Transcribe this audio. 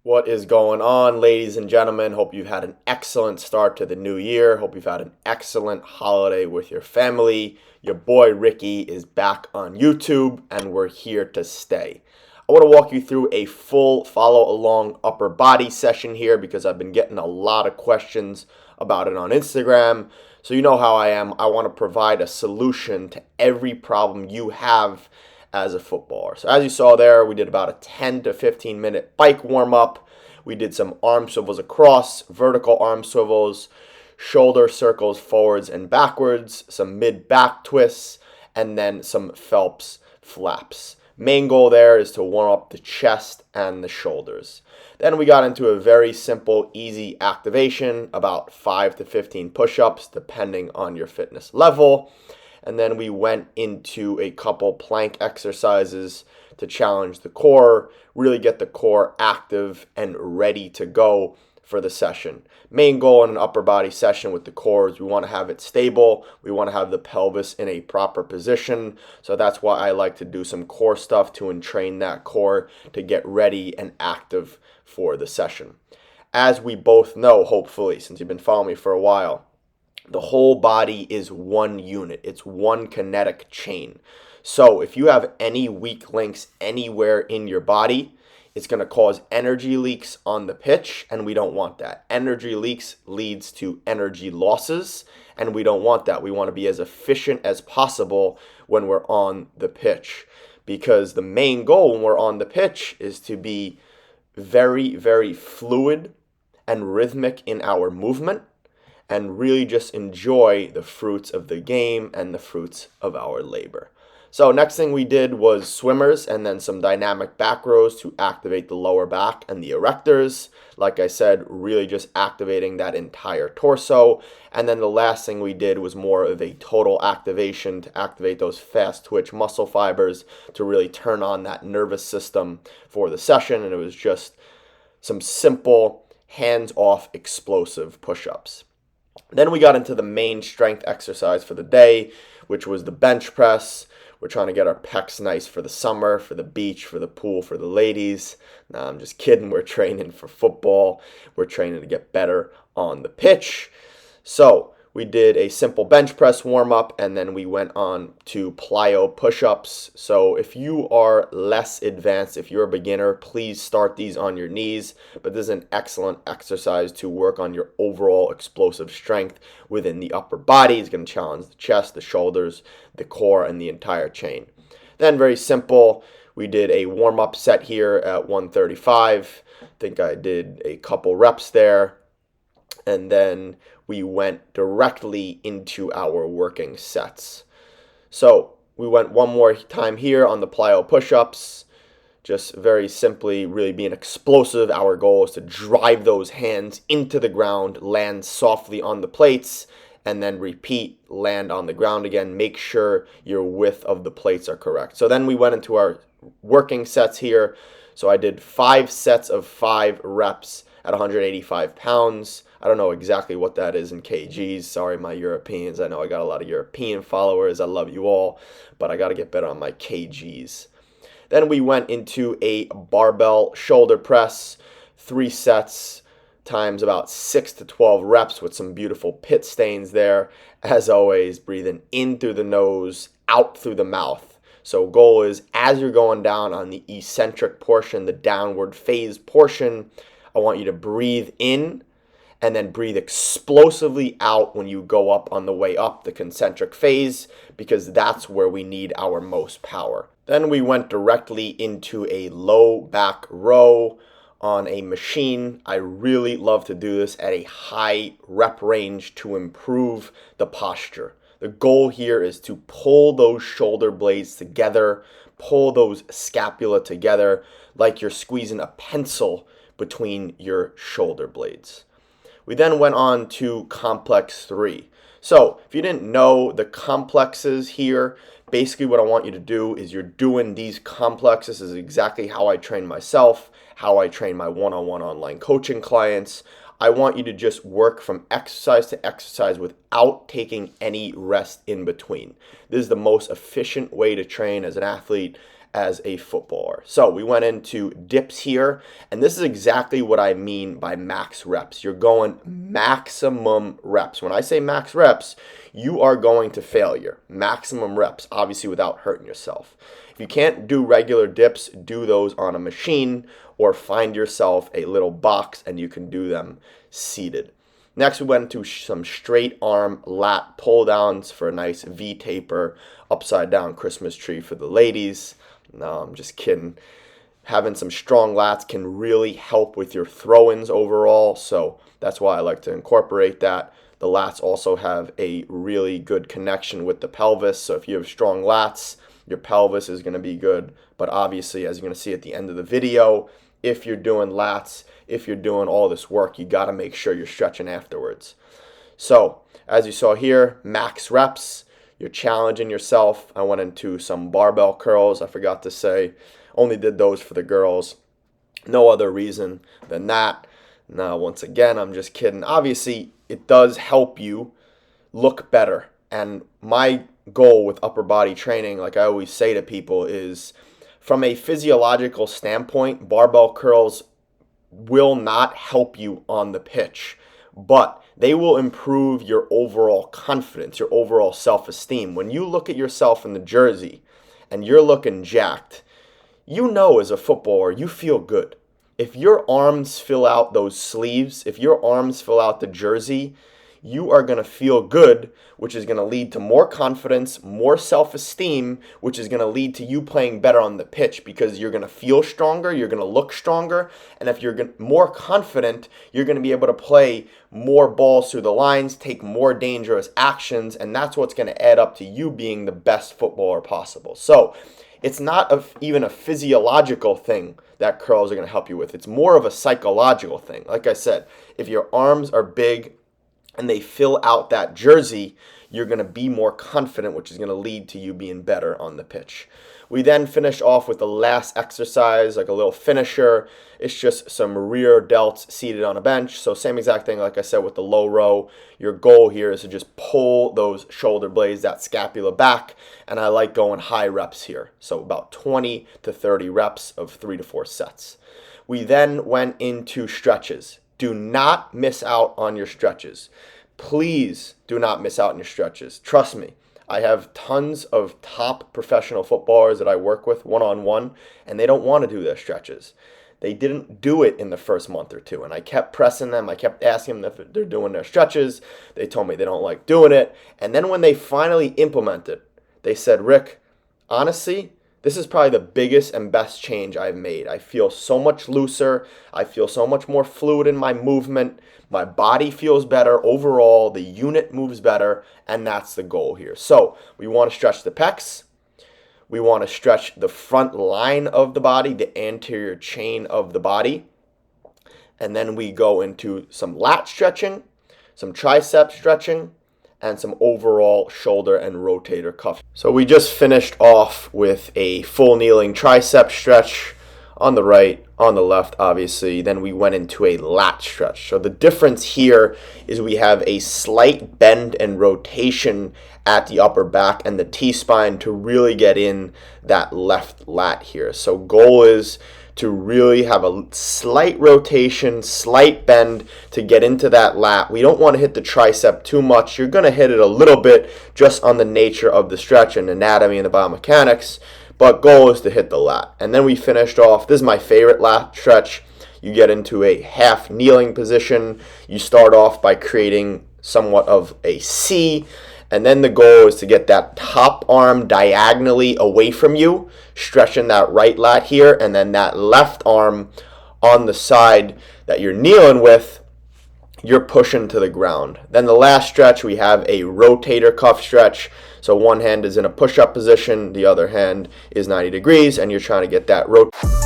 What is going on, ladies and gentlemen? Hope you've had an excellent start to the new year. Hope you've had an excellent holiday with your family. Your boy Ricky is back on YouTube, and we're here to stay. I want to walk you through a full follow along upper body session here because I've been getting a lot of questions about it on Instagram. So you know how I am. I want to provide a solution to every problem you have as a footballer. So as you saw there, we did about a 10 to 15 minute bike warm up. We did some arm swivels across, vertical arm swivels, shoulder circles forwards and backwards, some mid back twists, and then some Phelps flaps. Main goal there is to warm up the chest and the shoulders. Then we got into a very simple, easy activation, about 5 to 15 push-ups, depending on your fitness level. And then we went into a couple plank exercises to challenge the core, really get the core active and ready to go for the session. Main goal in an upper body session with the core is we want to have it stable. We want to have the pelvis in a proper position. So that's why I like to do some core stuff to entrain that core to get ready and active for the session. As we both know, hopefully, since you've been following me for a while, the whole body is one unit. It's one kinetic chain. So if you have any weak links anywhere in your body, it's going to cause energy leaks on the pitch, and we don't want that. Energy leaks leads to energy losses, and we don't want that. We want to be as efficient as possible when we're on the pitch, because the main goal when we're on the pitch is to be very, very fluid and rhythmic in our movement, and really just enjoy the fruits of the game and the fruits of our labor. So next thing we did was swimmers and then some dynamic back rows to activate the lower back and the erectors. Like I said, really just activating that entire torso. And then the last thing we did was more of a total activation to activate those fast twitch muscle fibers to really turn on that nervous system for the session. And it was just some simple hands-off explosive push-ups. Then we got into the main strength exercise for the day, which was the bench press. We're trying to get our pecs nice for the summer, for the beach, for the pool, for the ladies. Nah, I'm just kidding. We're training for football. We're training to get better on the pitch. So we did a simple bench press warm up, and then we went on to Plyo push-ups. So if you are less advanced, if you're a beginner, please start these on your knees. But this is an excellent exercise to work on your overall explosive strength within the upper body. It's going to challenge the chest, the shoulders, the core, and the entire chain. Then very simple, we did a warm-up set here at 135. I think I did a couple reps there. And then we went directly into our working sets. So we went one more time here on the plyo push-ups, just very simply really being explosive. Our goal is to drive those hands into the ground, land softly on the plates, and then repeat, land on the ground again. Make sure your width of the plates are correct. So then we went into our working sets here. So I did 5 sets of 5 reps at 185 pounds. I don't know exactly what that is in kgs. Sorry, my Europeans. I know I got a lot of European followers. I love you all, but I got to get better on my kgs. Then we went into a barbell shoulder press, 3 sets times about 6 to 12 reps with some beautiful pit stains there. As always, breathing in through the nose, out through the mouth. So goal is as you're going down on the eccentric portion, the downward phase portion, I want you to breathe in and then breathe explosively out when you go up on the way up the concentric phase, because that's where we need our most power. Then we went directly into a low back row on a machine. I really love to do this at a high rep range to improve the posture. The goal here is to pull those shoulder blades together, pull those scapula together like you're squeezing a pencil between your shoulder blades. We then went on to complex 3. So if you didn't know the complexes here, basically what I want you to do is you're doing these complexes. This is exactly how I train myself, how I train my one-on-one online coaching clients. I want you to just work from exercise to exercise without taking any rest in between. This is the most efficient way to train as an athlete, as a footballer. So we went into dips here, and this is exactly what I mean by max reps. You're going maximum reps. When I say max reps, you are going to failure. Maximum reps, obviously without hurting yourself. If you can't do regular dips, do those on a machine or find yourself a little box and you can do them seated. Next, we went into some straight arm lat pull downs for a nice V taper, upside down Christmas tree for the ladies. No, I'm just kidding. Having some strong lats can really help with your throw-ins overall, so that's why I like to incorporate that. The lats also have a really good connection with the pelvis, so if you have strong lats, your pelvis is going to be good. But obviously, as you're going to see at the end of the video, if you're doing lats, if you're doing all this work, you got to make sure you're stretching afterwards. So, as you saw here, max reps, you're challenging yourself. I went into some barbell curls, I forgot to say. Only did those for the girls. No other reason than that. Now, once again, I'm just kidding. Obviously, it does help you look better. And my goal with upper body training, like I always say to people, is from a physiological standpoint, barbell curls will not help you on the pitch, but they will improve your overall confidence, your overall self-esteem. When you look at yourself in the jersey and you're looking jacked, you know as a footballer, you feel good. If your arms fill out those sleeves, if your arms fill out the jersey, you are going to feel good, which is going to lead to more confidence, more self-esteem, which is going to lead to you playing better on the pitch because you're going to feel stronger, you're going to look stronger, and if you're more confident, you're going to be able to play more balls through the lines, take more dangerous actions, and that's what's going to add up to you being the best footballer possible. So it's not even a physiological thing that curls are going to help you with. It's more of a psychological thing. Like I said, if your arms are big and they fill out that jersey, you're going to be more confident, which is going to lead to you being better on the pitch. We then finish off with the last exercise, like a little finisher. It's just some rear delts seated on a bench. So same exact thing, like I said, with the low row. Your goal here is to just pull those shoulder blades, that scapula back. And I like going high reps here. So about 20 to 30 reps of 3 to 4 sets. We then went into stretches. Do not miss out on your stretches. Please do not miss out on your stretches. Trust me, I have tons of top professional footballers that I work with one-on-one, and they don't want to do their stretches. They didn't do it in the first month or two, and I kept pressing them. I kept asking them if they're doing their stretches. They told me they don't like doing it. And then when they finally implemented, they said, Rick, honestly, this is probably the biggest and best change I've made. I feel so much looser. I feel so much more fluid in my movement. My body feels better overall. The unit moves better, and that's the goal here. So we want to stretch the pecs. We want to stretch the front line of the body, the anterior chain of the body. And then we go into some lat stretching, some tricep stretching, and some overall shoulder and rotator cuff. So we just finished off with a full kneeling tricep stretch on the right, on the left, obviously. Then we went into a lat stretch. So the difference here is we have a slight bend and rotation at the upper back and the T-spine to really get in that left lat here. So goal is to really have a slight rotation, slight bend to get into that lat. We don't want to hit the tricep too much. You're going to hit it a little bit just on the nature of the stretch and anatomy and the biomechanics, but goal is to hit the lat. And then we finished off, this is my favorite lat stretch. You get into a half kneeling position. You start off by creating somewhat of a C, and then the goal is to get that top arm diagonally away from you, stretching that right lat here, and then that left arm on the side that you're kneeling with, you're pushing to the ground. Then the last stretch, we have a rotator cuff stretch. So one hand is in a push-up position, the other hand is 90 degrees, and you're trying to get that rotate.